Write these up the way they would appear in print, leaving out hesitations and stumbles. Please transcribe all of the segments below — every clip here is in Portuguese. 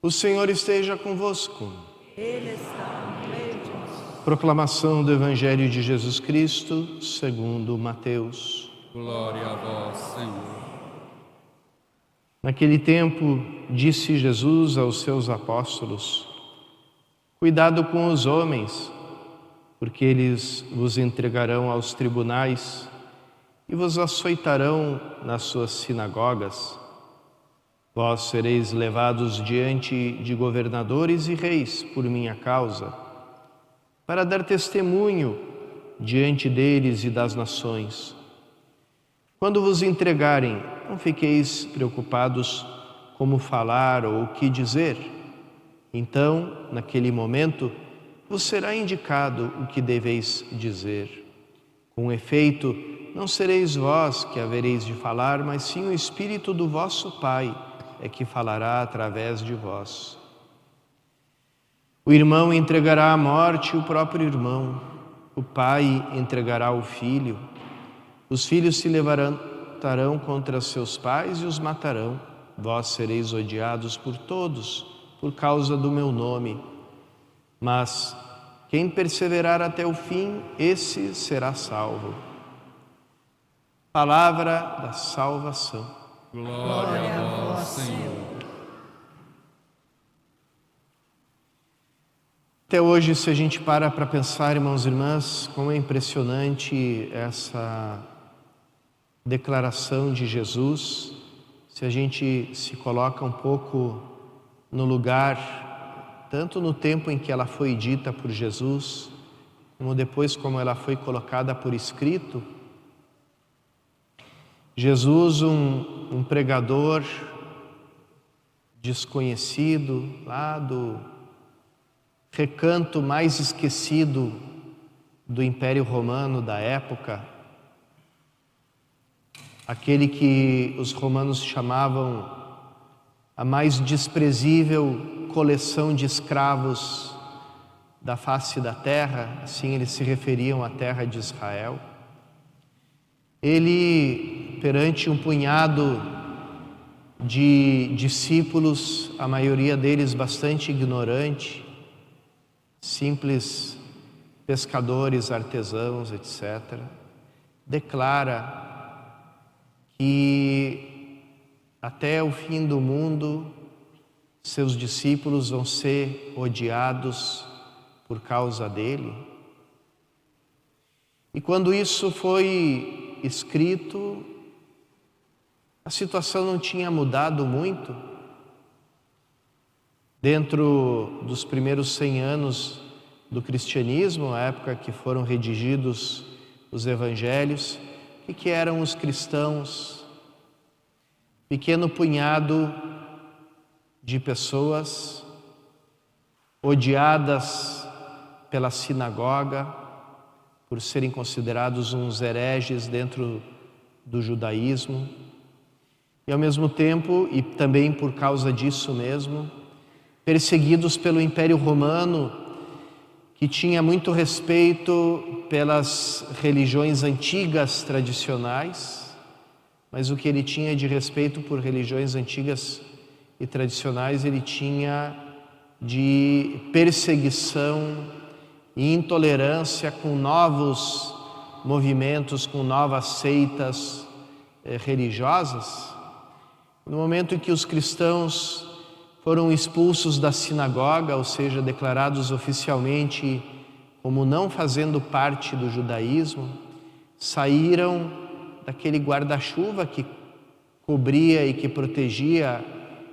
O Senhor esteja convosco. Ele está no meio de nós. Proclamação do Evangelho de Jesus Cristo, segundo Mateus. Glória a vós, Senhor. Naquele tempo, disse Jesus aos seus apóstolos: Cuidado com os homens, porque eles vos entregarão aos tribunais e vos açoitarão nas suas sinagogas. Vós sereis levados diante de governadores e reis por minha causa, para dar testemunho diante deles e das nações. Quando vos entregarem, não fiqueis preocupados como falar ou o que dizer. Então, naquele momento, vos será indicado o que deveis dizer. Com efeito, não sereis vós que havereis de falar, mas sim o Espírito do vosso Pai é que falará através de vós. O irmão entregará à morte o próprio irmão, o pai entregará o filho, os filhos se levantarão contra seus pais e os matarão. Vós sereis odiados por todos, por causa do meu nome. Mas quem perseverar até o fim, esse será salvo. Palavra da salvação. Glória a vós, Senhor. Até hoje, se a gente para pensar, irmãos e irmãs, como é impressionante essa declaração de Jesus, se a gente se coloca um pouco no lugar, tanto no tempo em que ela foi dita por Jesus, como depois como ela foi colocada por escrito. Jesus, um pregador desconhecido, lá do recanto mais esquecido do Império Romano da época, aquele que os romanos chamavam a mais desprezível coleção de escravos da face da terra, assim eles se referiam à terra de Israel. Ele, perante um punhado de discípulos, a maioria deles bastante ignorante, simples pescadores, artesãos, etc., declara que até o fim do mundo seus discípulos vão ser odiados por causa dele. E quando isso foi escrito, a situação não tinha mudado muito. Dentro dos primeiros 100 anos do cristianismo, a época que foram redigidos os evangelhos, o que eram os cristãos? Pequeno punhado de pessoas odiadas pela sinagoga, por serem considerados uns hereges dentro do judaísmo, e ao mesmo tempo, e também por causa disso mesmo, perseguidos pelo Império Romano, que tinha muito respeito pelas religiões antigas tradicionais, mas o que ele tinha de respeito por religiões antigas e tradicionais, ele tinha de perseguição e intolerância com novos movimentos, com novas seitas religiosas. No momento em que os cristãos foram expulsos da sinagoga, ou seja, declarados oficialmente como não fazendo parte do judaísmo, saíram daquele guarda-chuva que cobria e que protegia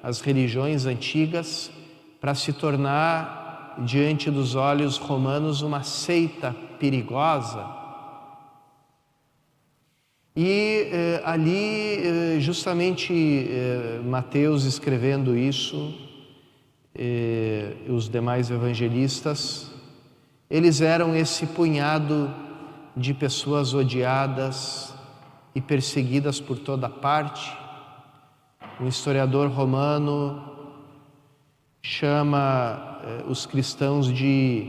as religiões antigas para se tornar, diante dos olhos romanos, uma seita perigosa. E ali, justamente Mateus escrevendo isso, os demais evangelistas, eles eram esse punhado de pessoas odiadas e perseguidas por toda parte. Um historiador romano chama os cristãos de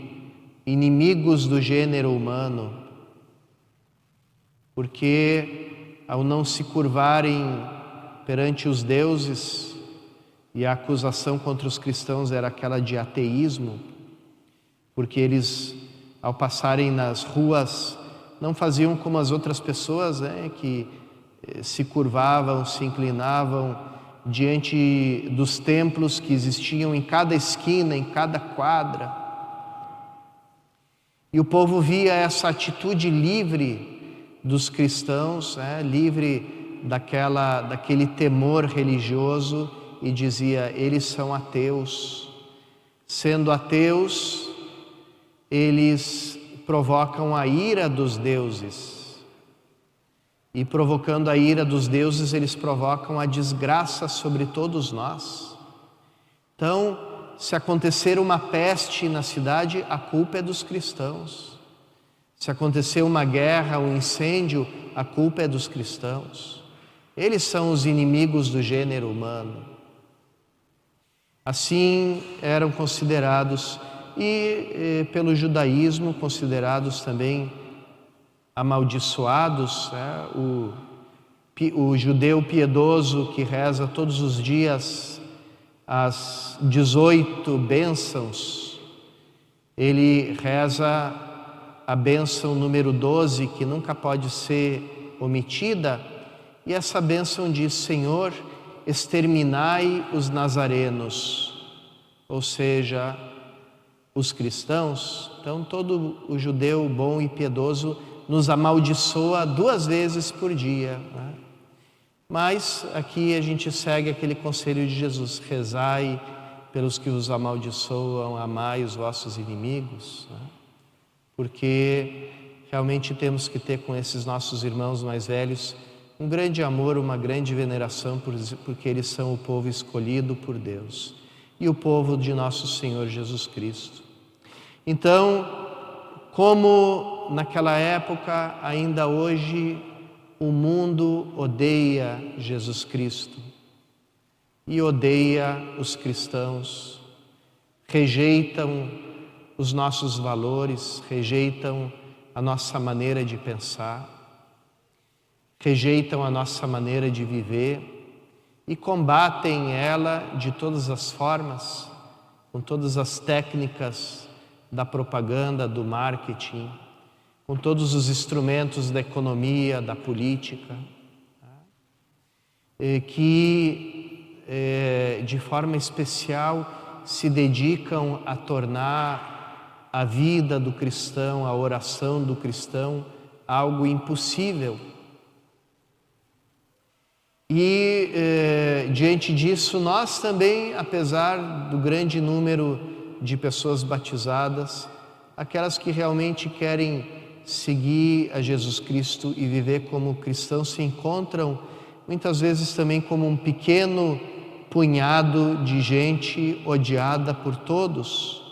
inimigos do gênero humano, porque ao não se curvarem perante os deuses e a acusação contra os cristãos era aquela de ateísmo, porque eles, ao passarem nas ruas, não faziam como as outras pessoas, né, que se curvavam, se inclinavam diante dos templos que existiam em cada esquina, em cada quadra. E o povo via essa atitude livre dos cristãos, livre daquele temor religioso, e dizia: eles são ateus. Sendo ateus, eles provocam a ira dos deuses. E provocando a ira dos deuses, eles provocam a desgraça sobre todos nós. Então, se acontecer uma peste na cidade, a culpa é dos cristãos. Se acontecer uma guerra, um incêndio, a culpa é dos cristãos. Eles são os inimigos do gênero humano. Assim eram considerados, e pelo judaísmo considerados também amaldiçoados, o judeu piedoso que reza todos os dias as 18 bênçãos, ele reza a bênção número 12, que nunca pode ser omitida, e essa bênção diz: Senhor, exterminai os nazarenos, ou seja, os cristãos. Então todo o judeu bom e piedoso nos amaldiçoa 2 vezes por dia, né? Mas aqui a gente segue aquele conselho de Jesus: rezai pelos que vos amaldiçoam, amai os vossos inimigos, né? Porque realmente temos que ter com esses nossos irmãos mais velhos um grande amor, uma grande veneração, porque eles são o povo escolhido por Deus e o povo de nosso Senhor Jesus Cristo. Então, como naquela época, ainda hoje o mundo odeia Jesus Cristo e odeia os cristãos, rejeitam os nossos valores, rejeitam a nossa maneira de pensar, rejeitam a nossa maneira de viver e combatem ela de todas as formas, com todas as técnicas da propaganda, do marketing, com todos os instrumentos da economia, da política, que de forma especial se dedicam a tornar a vida do cristão, a oração do cristão, algo impossível. E diante disso, nós também, apesar do grande número de pessoas batizadas, aquelas que realmente querem seguir a Jesus Cristo e viver como cristãos, se encontram muitas vezes também como um pequeno punhado de gente odiada por todos.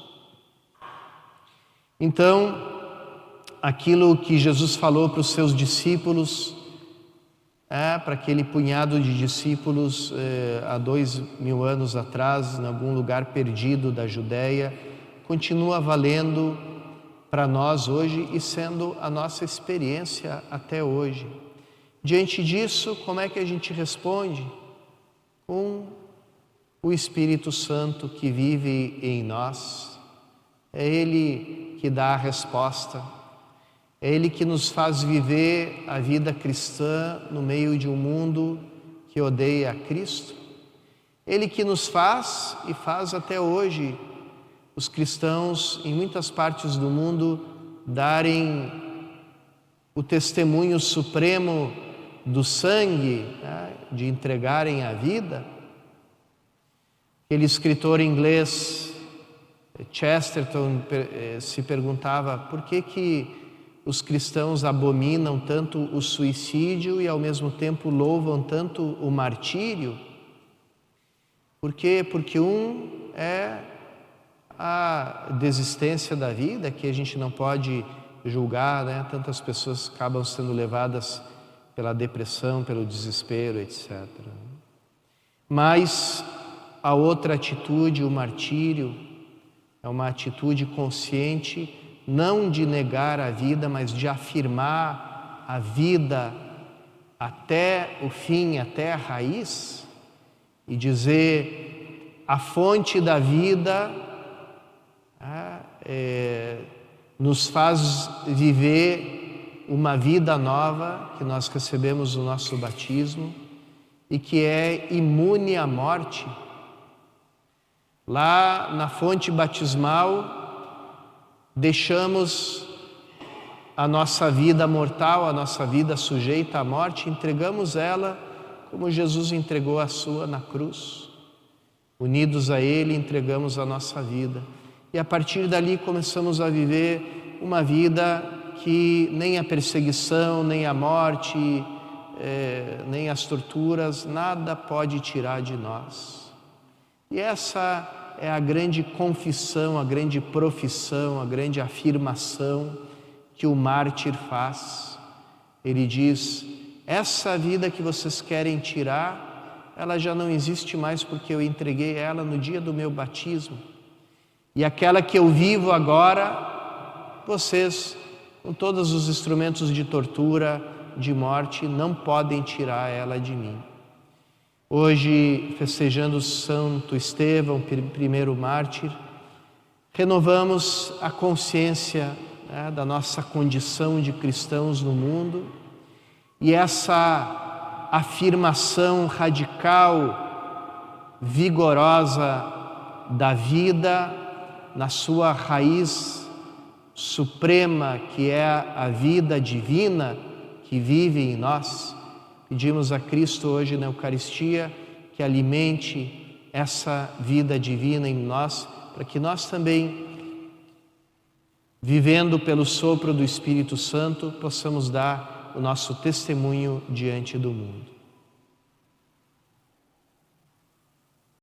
Então, aquilo que Jesus falou para os seus discípulos, para aquele punhado de discípulos há 2000 anos atrás, em algum lugar perdido da Judéia, continua valendo para nós hoje e sendo a nossa experiência até hoje. Diante disso, como é que a gente responde? Com o Espírito Santo que vive em nós. É Ele que dá a resposta. É Ele que nos faz viver a vida cristã no meio de um mundo que odeia a Cristo. Ele que nos faz e faz até hoje os cristãos em muitas partes do mundo darem o testemunho supremo do sangue, de entregarem a vida. Aquele escritor inglês, Chesterton, se perguntava por que os cristãos abominam tanto o suicídio e ao mesmo tempo louvam tanto o martírio. Por quê? Porque um é a desistência da vida, que a gente não pode julgar, né? Tantas pessoas acabam sendo levadas pela depressão, pelo desespero, etc. Mas a outra atitude, o martírio, é uma atitude consciente, não de negar a vida, mas de afirmar a vida até o fim, até a raiz, e dizer: a fonte da vida, nos faz viver uma vida nova que nós recebemos no nosso batismo e que é imune à morte. Lá na fonte batismal, deixamos a nossa vida mortal, a nossa vida sujeita à morte, entregamos ela como Jesus entregou a sua na cruz. Unidos a Ele, entregamos a nossa vida. E a partir dali começamos a viver uma vida que nem a perseguição, nem a morte, nem as torturas, nada pode tirar de nós. E essa é a grande confissão, a grande profissão, a grande afirmação que o mártir faz. Ele diz: essa vida que vocês querem tirar, ela já não existe mais porque eu entreguei ela no dia do meu batismo. E aquela que eu vivo agora, vocês, com todos os instrumentos de tortura, de morte, não podem tirar ela de mim. Hoje, festejando Santo Estevão, primeiro mártir, renovamos a consciência da nossa condição de cristãos no mundo, e essa afirmação radical, vigorosa da vida na sua raiz suprema, que é a vida divina que vive em nós. Pedimos a Cristo hoje na Eucaristia que alimente essa vida divina em nós, para que nós também, vivendo pelo sopro do Espírito Santo, possamos dar o nosso testemunho diante do mundo.